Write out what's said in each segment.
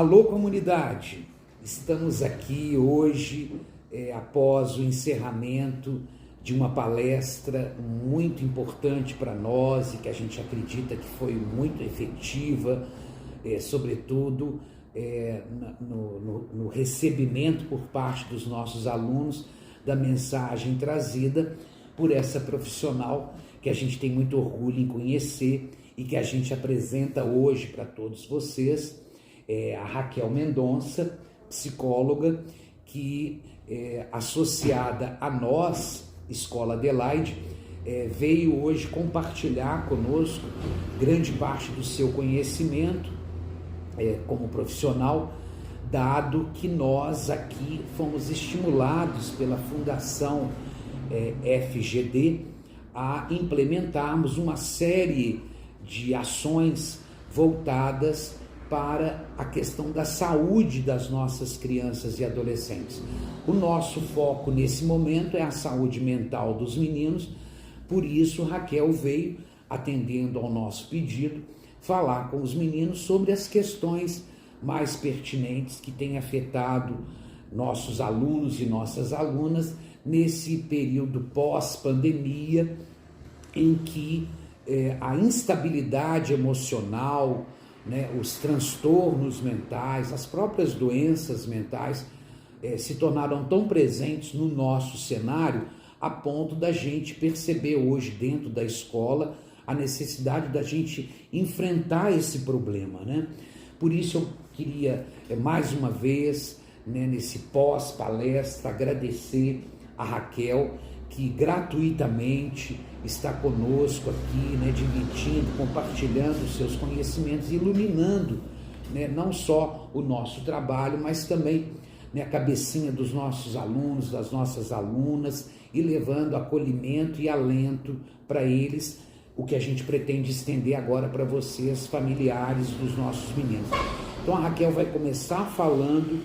Alô, comunidade! Estamos aqui hoje após o encerramento de uma palestra muito importante para nós e que a gente acredita que foi muito efetiva, sobretudo no recebimento por parte dos nossos alunos da mensagem trazida por essa profissional que a gente tem muito orgulho em conhecer e que a gente apresenta hoje para todos vocês, a Raquel Mendonça, psicóloga, que associada a nós, Escola Adelaide, veio hoje compartilhar conosco grande parte do seu conhecimento como profissional, dado que nós aqui fomos estimulados pela Fundação FGD a implementarmos uma série de ações voltadas para a questão da saúde das nossas crianças e adolescentes. O nosso foco nesse momento é a saúde mental dos meninos, por isso Raquel veio, atendendo ao nosso pedido, falar com os meninos sobre as questões mais pertinentes que têm afetado nossos alunos e nossas alunas nesse período pós-pandemia, em que a instabilidade emocional, os transtornos mentais, as próprias doenças mentais se tornaram tão presentes no nosso cenário a ponto da gente perceber hoje dentro da escola a necessidade da gente enfrentar esse problema, Por isso eu queria mais uma vez, nesse pós-palestra, agradecer a Raquel, que gratuitamente está conosco aqui, dividindo, compartilhando os seus conhecimentos, iluminando, não só o nosso trabalho, mas também a cabecinha dos nossos alunos, das nossas alunas, e levando acolhimento e alento para eles, o que a gente pretende estender agora para vocês, familiares dos nossos meninos. Então a Raquel vai começar falando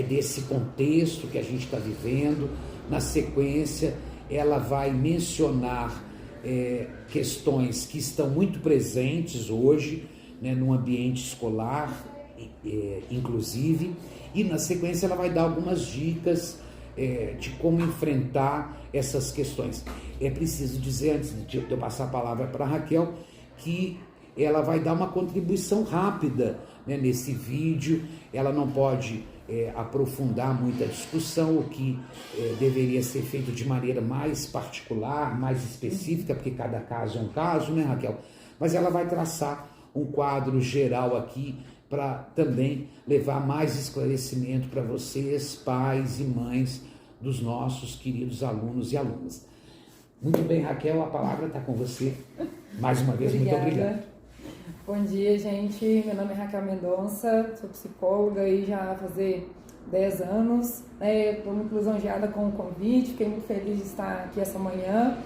desse contexto que a gente está vivendo. Na sequência, ela vai mencionar questões que estão muito presentes hoje, no ambiente escolar, inclusive, e na sequência ela vai dar algumas dicas de como enfrentar essas questões. É preciso dizer, antes de eu passar a palavra para a Raquel, que ela vai dar uma contribuição rápida nesse vídeo. Ela não pode aprofundar muita discussão, o que deveria ser feito de maneira mais particular, mais específica, porque cada caso é um caso, Raquel? Mas ela vai traçar um quadro geral aqui para também levar mais esclarecimento para vocês, pais e mães dos nossos queridos alunos e alunas. Muito bem, Raquel, a palavra está com você. Mais uma vez, Obrigada. Muito obrigado. Bom dia, gente. Meu nome é Raquel Mendonça, sou psicóloga e já vai fazer 10 anos. Estou muito lisonjeada com o convite, fiquei muito feliz de estar aqui essa manhã.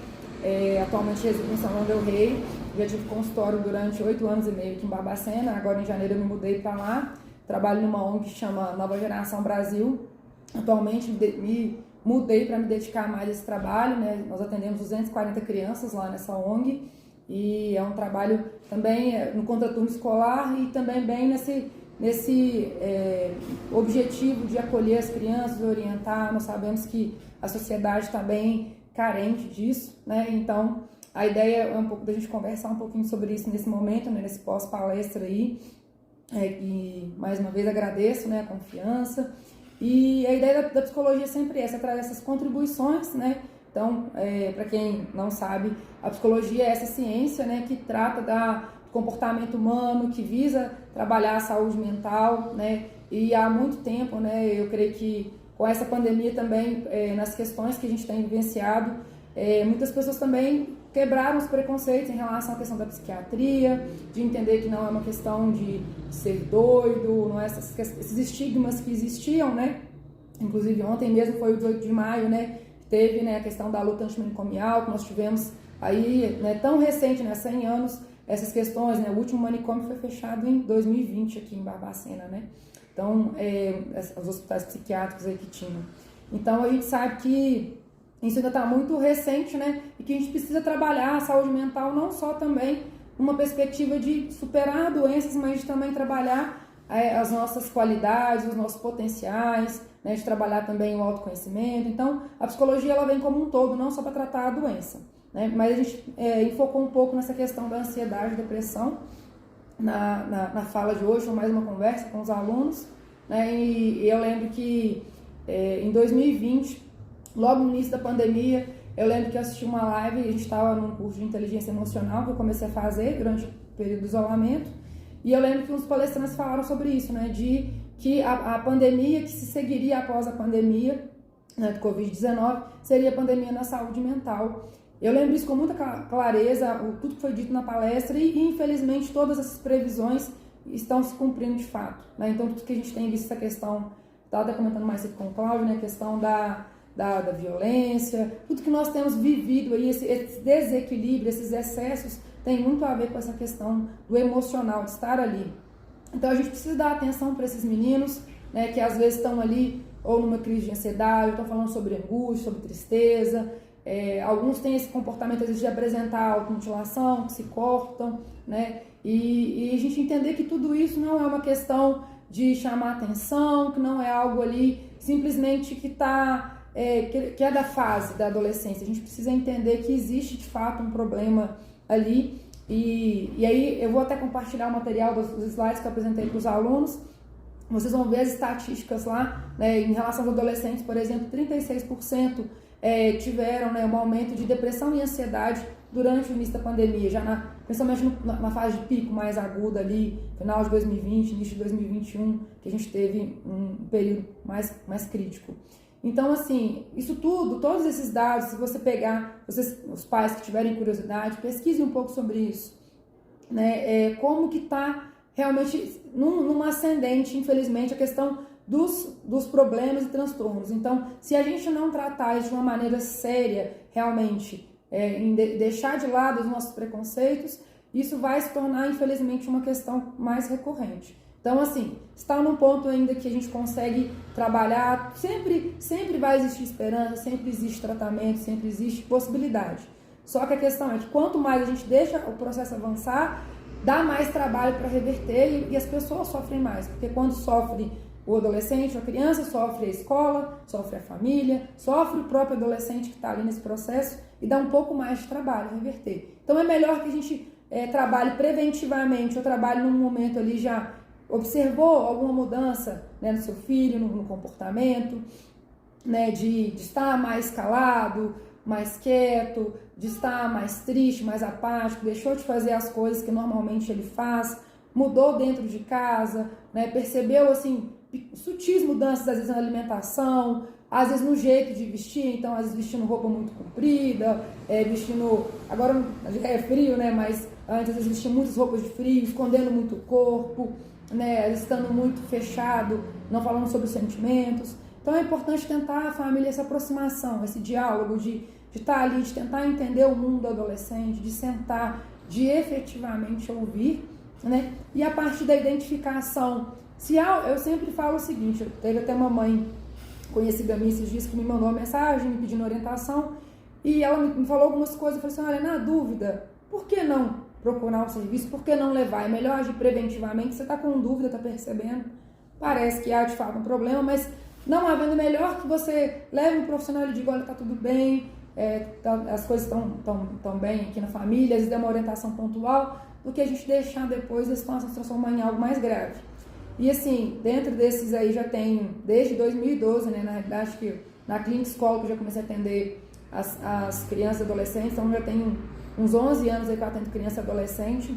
Atualmente resido em São João del Rei, já tive consultório durante 8 anos e meio aqui em Barbacena. Agora em janeiro eu me mudei para lá, trabalho numa ONG que chama Nova Geração Brasil. Atualmente me mudei para me dedicar mais a esse trabalho, Nós atendemos 240 crianças lá nessa ONG e é um trabalho também no contraturno escolar e também bem nesse objetivo de acolher as crianças, orientar. Nós sabemos que a sociedade está bem carente disso, Então a ideia é um pouco da gente conversar um pouquinho sobre isso nesse momento, nesse pós-palestra aí, e mais uma vez agradeço, a confiança. E a ideia da psicologia é sempre essa, trazer essas contribuições, Então, para quem não sabe, a psicologia é essa ciência, que trata do comportamento humano, que visa trabalhar a saúde mental, E há muito tempo, eu creio que com essa pandemia também, nas questões que a gente tem vivenciado, muitas pessoas também quebraram os preconceitos em relação à questão da psiquiatria, de entender que não é uma questão de ser doido, não é esses estigmas que existiam, Inclusive ontem mesmo foi o 18 de maio, teve a questão da luta antimanicomial, que nós tivemos aí, tão recente, 100 anos, essas questões, O último manicômio foi fechado em 2020 aqui em Barbacena, Então, os hospitais psiquiátricos aí que tinham. Então, a gente sabe que isso ainda está muito recente, E que a gente precisa trabalhar a saúde mental não só também uma perspectiva de superar doenças, mas de também trabalhar as nossas qualidades, os nossos potenciais, né, de trabalhar também o autoconhecimento. Então, a psicologia ela vem como um todo, não só para tratar a doença, né, mas a gente enfocou um pouco nessa questão da ansiedade e depressão na fala de hoje, foi mais uma conversa com os alunos, né, e eu lembro que em 2020, logo no início da pandemia, eu lembro que eu assisti uma live, a gente estava num curso de inteligência emocional que eu comecei a fazer durante o período do isolamento, e eu lembro que uns palestrantes falaram sobre isso, né, de que a pandemia que se seguiria após a pandemia, né, do Covid-19 seria a pandemia na saúde mental. Eu lembro isso com muita clareza, tudo que foi dito na palestra, e infelizmente todas essas previsões estão se cumprindo de fato, né? Então tudo que a gente tem visto, essa questão, estava até comentando mais cedo com o Cláudio, né, a questão da violência, tudo que nós temos vivido aí, esse desequilíbrio, esses excessos, tem muito a ver com essa questão do emocional, de estar ali. Então a gente precisa dar atenção para esses meninos, né, que às vezes estão ali ou numa crise de ansiedade, estão falando sobre angústia, sobre tristeza. Alguns têm esse comportamento às vezes de apresentar automutilação, que se cortam, né? E a gente entender que tudo isso não é uma questão de chamar atenção, que não é algo ali simplesmente que é da fase da adolescência. A gente precisa entender que existe de fato um problema ali. E aí eu vou até compartilhar o material dos slides que eu apresentei para os alunos. Vocês vão ver as estatísticas lá, né, em relação aos adolescentes, por exemplo, 36% tiveram, né, um aumento de depressão e ansiedade durante o início da pandemia, já principalmente na fase de pico mais aguda ali, final de 2020, início de 2021, que a gente teve um período mais crítico. Então, assim, isso tudo, todos esses dados, se você pegar, os pais que tiverem curiosidade, pesquisem um pouco sobre isso, né? Como que está realmente numa ascendente, infelizmente, a questão dos problemas e transtornos. Então, se a gente não tratar isso de uma maneira séria, realmente, em deixar de lado os nossos preconceitos, isso vai se tornar, infelizmente, uma questão mais recorrente. Então, assim, está num ponto ainda que a gente consegue trabalhar, sempre vai existir esperança, sempre existe tratamento, sempre existe possibilidade. Só que a questão é que quanto mais a gente deixa o processo avançar, dá mais trabalho para reverter e as pessoas sofrem mais. Porque quando sofre o adolescente, a criança, sofre a escola, sofre a família, sofre o próprio adolescente que está ali nesse processo e dá um pouco mais de trabalho reverter. Então é melhor que a gente trabalhe preventivamente, ou trabalhe num momento ali já observou alguma mudança, né, no seu filho, no comportamento, né, de estar mais calado, mais quieto, de estar mais triste, mais apático, deixou de fazer as coisas que normalmente ele faz, mudou dentro de casa, né, percebeu assim sutis mudanças, às vezes na alimentação, às vezes no jeito de vestir, então às vezes vestindo roupa muito comprida, agora é frio, né, mas antes às vezes vestia muitas roupas de frio, escondendo muito o corpo, né, estando muito fechado, não falando sobre os sentimentos. Então é importante tentar a família essa aproximação, esse diálogo de estar ali, de tentar entender o mundo do adolescente, de sentar, de efetivamente ouvir, né? E a partir da identificação, eu sempre falo o seguinte, teve até uma mãe conhecida minha esses dias que me mandou uma mensagem me pedindo orientação e ela me falou algumas coisas, eu falei assim, olha, na dúvida, por que não procurar o serviço, por que não levar? É melhor agir preventivamente, você está com dúvida, está percebendo, parece que há de fato um problema, mas não havendo, melhor que você leve um profissional e diga, olha, está tudo bem, as coisas estão bem aqui na família, às vezes dê uma orientação pontual, do que a gente deixar depois a situação se transformar em algo mais grave. E assim, dentro desses aí já tenho, desde 2012, né, na realidade que na clínica escola que eu já comecei a atender as crianças e adolescentes, então já tenho uns 11 anos aí que eu atendo criança e adolescente,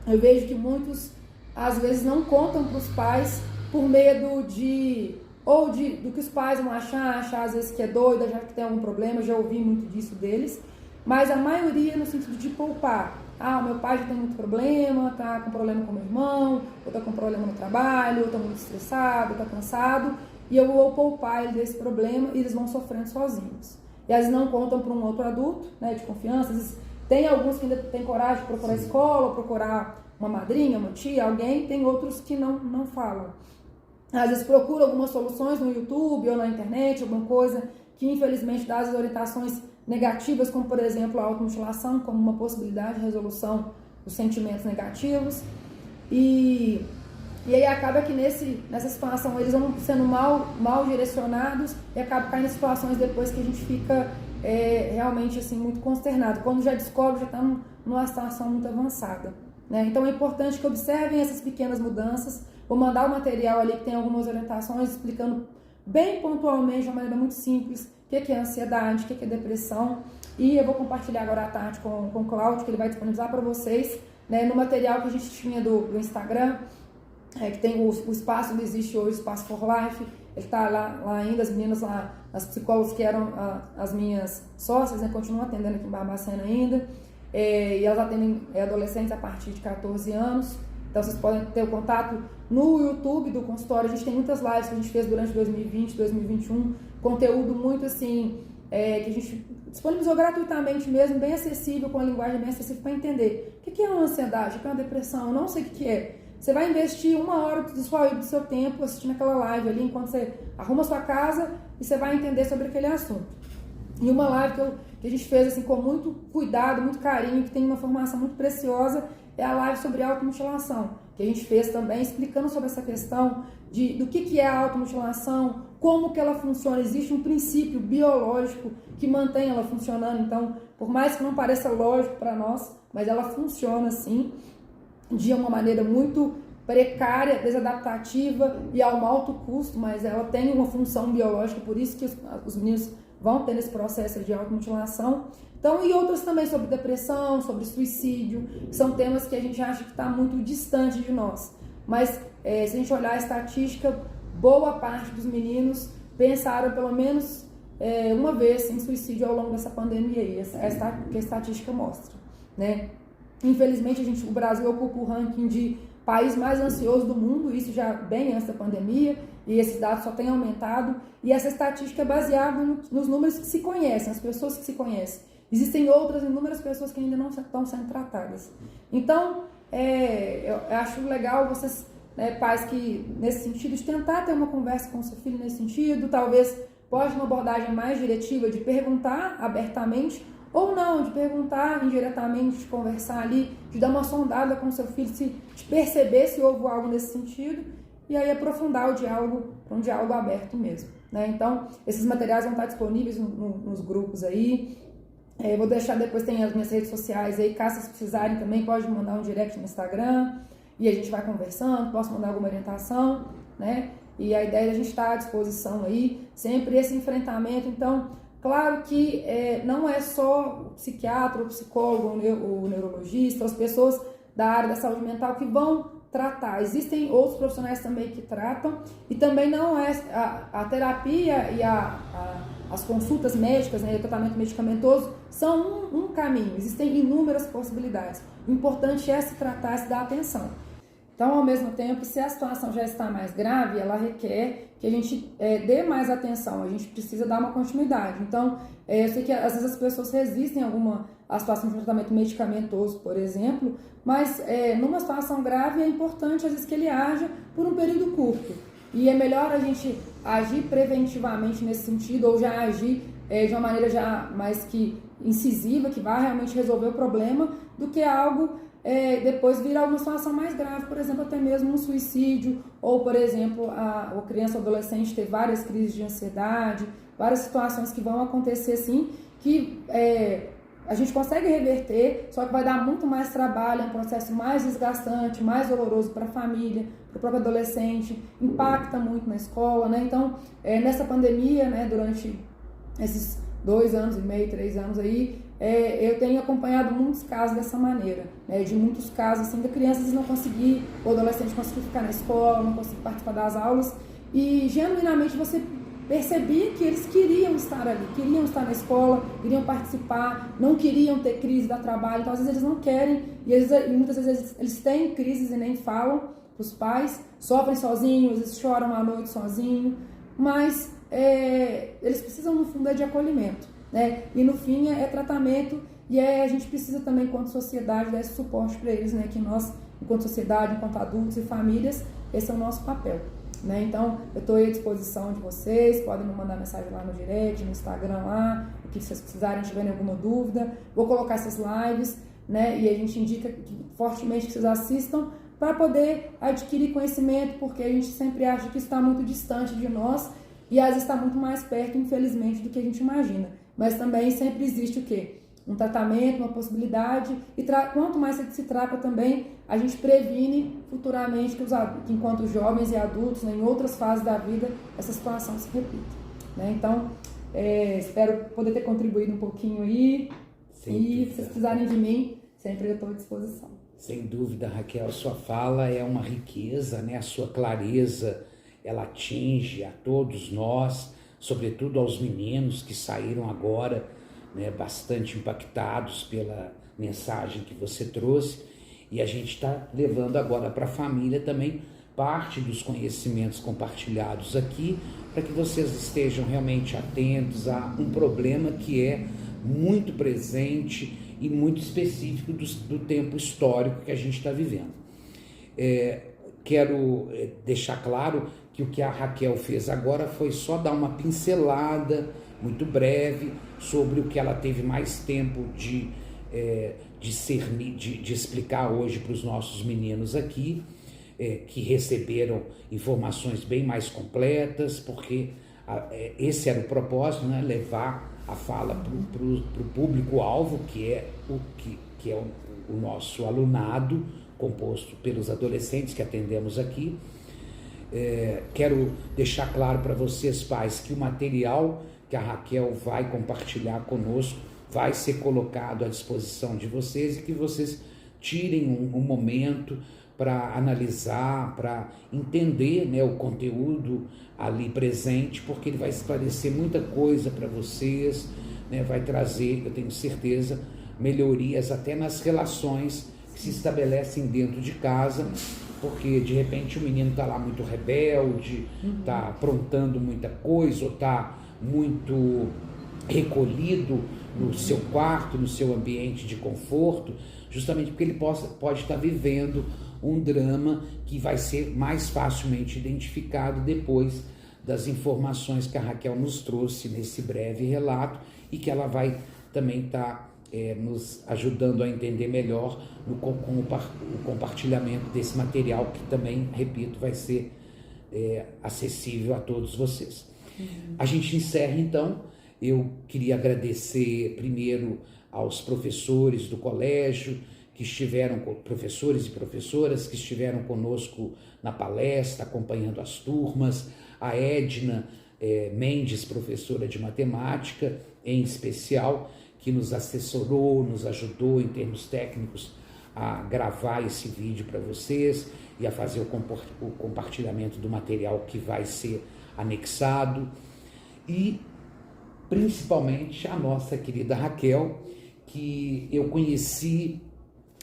eu vejo que muitos, às vezes, não contam para os pais por medo do que os pais vão achar às vezes que é doido, achar que tem algum problema, eu já ouvi muito disso deles, mas a maioria no sentido de poupar. O meu pai já tem muito problema, tá com problema com meu irmão, ou tá com problema no trabalho, ou tá muito estressado, ou tá cansado, e eu vou poupar ele desse problema e eles vão sofrendo sozinhos. E às vezes não contam para um outro adulto, né, de confiança, às vezes tem alguns que ainda tem coragem de procurar escola, procurar uma madrinha, uma tia, alguém, tem outros que não falam. Às vezes procuram algumas soluções no YouTube ou na internet, alguma coisa que infelizmente dá as orientações negativas, como por exemplo a automutilação, como uma possibilidade de resolução dos sentimentos negativos. E E aí acaba que nessa situação eles vão sendo mal direcionados e acaba caindo em situações depois que a gente fica realmente assim, muito consternado. Quando já descobre, já está numa situação muito avançada, né? Então é importante que observem essas pequenas mudanças. Vou mandar o material ali que tem algumas orientações explicando bem pontualmente, de uma maneira muito simples, o que é ansiedade, o que é depressão. E eu vou compartilhar agora à tarde com o Cláudio, que ele vai disponibilizar para vocês, né, no material que a gente tinha do Instagram, que tem o espaço que existe hoje, o Espaço for Life. Ele está lá ainda, as meninas lá, as psicólogas que eram as minhas sócias, né, continuam atendendo aqui em Barbacena ainda, e elas atendem adolescentes a partir de 14 anos. Então vocês podem ter o contato no YouTube do consultório. A gente tem muitas lives que a gente fez durante 2020, 2021, conteúdo muito assim, que a gente disponibilizou gratuitamente mesmo, bem acessível, com a linguagem bem acessível para entender. O que é uma ansiedade, o que é uma depressão, eu não sei o que é. Você vai investir 1 hora do seu tempo assistindo aquela live ali, enquanto você arruma a sua casa, e você vai entender sobre aquele assunto. E uma live que a gente fez assim, com muito cuidado, muito carinho, que tem uma formação muito preciosa, é a live sobre automutilação, que a gente fez também explicando sobre essa questão do que é a automutilação, como que ela funciona. Existe um princípio biológico que mantém ela funcionando. Então, por mais que não pareça lógico para nós, mas ela funciona assim, de uma maneira muito precária, desadaptativa e a um alto custo, mas ela tem uma função biológica, por isso que os meninos vão ter esse processo de automutilação. Então, e outras também sobre depressão, sobre suicídio, que são temas que a gente acha que está muito distante de nós. Mas, se a gente olhar a estatística, boa parte dos meninos pensaram pelo menos uma vez em suicídio ao longo dessa pandemia aí, que a estatística mostra, né? Infelizmente, o Brasil ocupa o ranking de país mais ansioso do mundo, isso já bem antes da pandemia, e esses dados só têm aumentado, e essa estatística é baseada nos números que se conhecem, as pessoas que se conhecem. Existem outras inúmeras pessoas que ainda não estão sendo tratadas. Então, eu acho legal vocês, pais, que nesse sentido, de tentar ter uma conversa com o seu filho nesse sentido, talvez pode uma abordagem mais diretiva de perguntar abertamente, ou não, de perguntar indiretamente, de conversar ali, de dar uma sondada com o seu filho, de perceber se houve algo nesse sentido, e aí aprofundar o diálogo para um diálogo aberto mesmo, né? Então, esses materiais vão estar disponíveis nos grupos aí. Eu vou deixar depois, tem as minhas redes sociais aí, caso vocês precisarem também, pode me mandar um direct no Instagram, e a gente vai conversando, posso mandar alguma orientação, né? E a ideia é a gente estar à disposição aí, sempre esse enfrentamento. Então, claro que não é só o psiquiatra, o psicólogo, o neurologista, as pessoas da área da saúde mental que vão tratar. Existem outros profissionais também que tratam, e também não é a terapia e as consultas médicas, né, o tratamento medicamentoso são um caminho. Existem inúmeras possibilidades. O importante é se tratar, se dar atenção. Então, ao mesmo tempo, se a situação já está mais grave, ela requer que a gente dê mais atenção, a gente precisa dar uma continuidade. Então, eu sei que às vezes as pessoas resistem a situação de tratamento medicamentoso, por exemplo, mas numa situação grave é importante, às vezes, que ele haja por um período curto. E é melhor a gente agir preventivamente nesse sentido, ou já agir de uma maneira já mais que incisiva, que vai realmente resolver o problema, do que algo depois virar uma situação mais grave, por exemplo, até mesmo um suicídio, ou, por exemplo, a criança ou adolescente ter várias crises de ansiedade, várias situações que vão acontecer assim, que a gente consegue reverter, só que vai dar muito mais trabalho, é um processo mais desgastante, mais doloroso para a família, para o próprio adolescente, impacta muito na escola, né? Então, nessa pandemia, né, durante esses 2 anos e meio, 3 anos aí, eu tenho acompanhado muitos casos dessa maneira, né, de muitos casos assim, de crianças não conseguir, o adolescente conseguir ficar na escola, não conseguir participar das aulas, e genuinamente você percebia que eles queriam estar ali, queriam estar na escola, queriam participar, não queriam ter crise da trabalho. Então às vezes eles não querem, e muitas vezes eles têm crises e nem falam para os pais, sofrem sozinhos, eles choram à noite sozinhos, mas eles precisam, no fundo, de acolhimento, né? E no fim é tratamento, e a gente precisa também, enquanto sociedade, dar esse suporte para eles, né? Que nós, enquanto sociedade, enquanto adultos e famílias, esse é o nosso papel, né? Então, eu estou aí à disposição de vocês, podem me mandar mensagem lá no direct, no Instagram lá, o que vocês precisarem, tiverem alguma dúvida. Vou colocar essas lives, né? E a gente indica fortemente que vocês assistam, para poder adquirir conhecimento, porque a gente sempre acha que está muito distante de nós e às vezes está muito mais perto, infelizmente, do que a gente imagina. Mas também sempre existe o quê? Um tratamento, uma possibilidade, e quanto mais se trata também, a gente previne futuramente que enquanto jovens e adultos, né, em outras fases da vida, essa situação se repita. Né? Então, espero poder ter contribuído um pouquinho aí, se vocês precisarem de mim, sempre eu estou à disposição. Sem dúvida, Raquel, a sua fala é uma riqueza, né? A sua clareza, ela atinge a todos nós, sobretudo aos meninos que saíram agora, né, bastante impactados pela mensagem que você trouxe, e a gente está levando agora para a família também parte dos conhecimentos compartilhados aqui, para que vocês estejam realmente atentos a um problema que é muito presente e muito específico do tempo histórico que a gente está vivendo. Quero deixar claro que o que a Raquel fez agora foi só dar uma pincelada muito breve sobre o que ela teve mais tempo de explicar hoje para os nossos meninos aqui, que receberam informações bem mais completas, porque esse era o propósito, né? Levar a fala para o público-alvo, que é o nosso alunado, composto pelos adolescentes que atendemos aqui. Quero deixar claro para vocês, pais, que o material que a Raquel vai compartilhar conosco vai ser colocado à disposição de vocês e que vocês tirem um momento para analisar, para entender, né, o conteúdo ali presente, porque ele vai esclarecer muita coisa para vocês, né, vai trazer, eu tenho certeza, melhorias até nas relações que se estabelecem dentro de casa, porque de repente o menino está lá muito rebelde, está aprontando muita coisa, ou está muito recolhido no seu quarto, no seu ambiente de conforto, justamente porque ele pode estar vivendo um drama que vai ser mais facilmente identificado depois das informações que a Raquel nos trouxe nesse breve relato e que ela vai também estar nos ajudando a entender melhor com o compartilhamento desse material que também, repito, vai ser acessível a todos vocês. A gente encerra então. Eu queria agradecer primeiro aos professores do colégio, professores e professoras que estiveram conosco na palestra, acompanhando as turmas, a Edna Mendes, professora de matemática, em especial, que nos assessorou, nos ajudou em termos técnicos a gravar esse vídeo para vocês e a fazer o compartilhamento do material que vai ser anexado, e principalmente a nossa querida Raquel, que eu conheci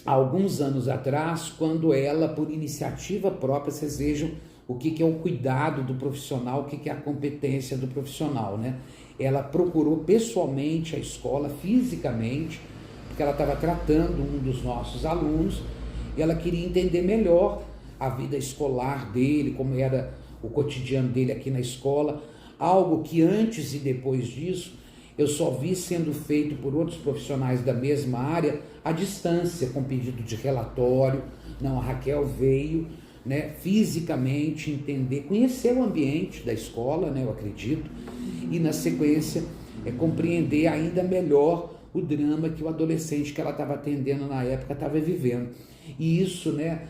há alguns anos atrás, quando ela, por iniciativa própria, vocês vejam o que é o cuidado do profissional, o que é a competência do profissional, né? Ela procurou pessoalmente a escola, fisicamente, porque ela estava tratando um dos nossos alunos, e ela queria entender melhor a vida escolar dele, como era o cotidiano dele aqui na escola, algo que antes e depois disso eu só vi sendo feito por outros profissionais da mesma área à distância, com pedido de relatório. Não, a Raquel veio, né, fisicamente entender, conhecer o ambiente da escola, né, eu acredito, e na sequência compreender ainda melhor o drama que o adolescente que ela estava atendendo na época estava vivendo. E isso, né,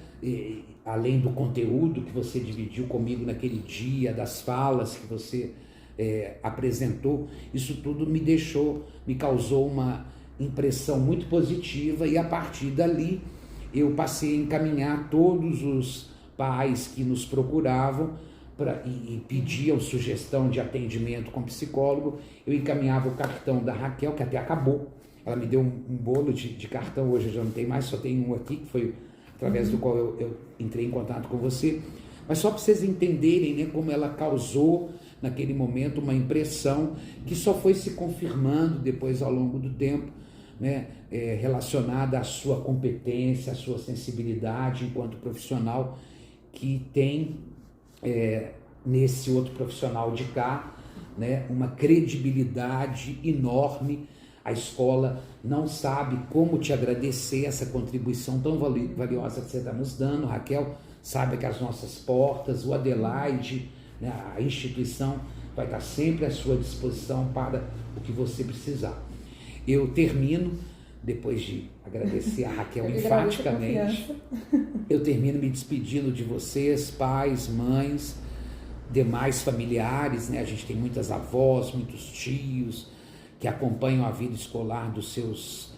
além do conteúdo que você dividiu comigo naquele dia, das falas que você apresentou, isso tudo me causou uma impressão muito positiva, e a partir dali eu passei a encaminhar todos os pais que nos procuravam e pediam sugestão de atendimento com psicólogo. Eu encaminhava o cartão da Raquel, que até acabou. Ela me deu um bolo de cartão, hoje eu já não tenho mais, só tem um aqui, que foi através do qual eu entrei em contato com você. Mas só para vocês entenderem, né, como ela causou naquele momento uma impressão que só foi se confirmando depois ao longo do tempo, né, relacionada à sua competência, à sua sensibilidade enquanto profissional, que tem nesse outro profissional de cá, né, uma credibilidade enorme. A escola não sabe como te agradecer essa contribuição tão valiosa que você está nos dando. Raquel sabe que as nossas portas, o Adelaide, né, a instituição vai estar sempre à sua disposição para o que você precisar. Eu termino, depois de agradecer a Raquel enfaticamente, eu termino me despedindo de vocês, pais, mães, demais familiares, né? A gente tem muitas avós, muitos tios que acompanham a vida escolar dos seus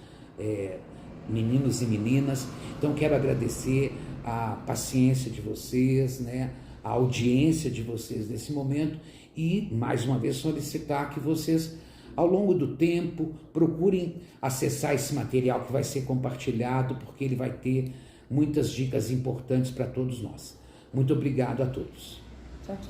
meninos e meninas. Então quero agradecer a paciência de vocês, né? A audiência de vocês nesse momento e mais uma vez solicitar que vocês ao longo do tempo procurem acessar esse material que vai ser compartilhado, porque ele vai ter muitas dicas importantes para todos nós. Muito obrigado a todos. Tchau, tchau.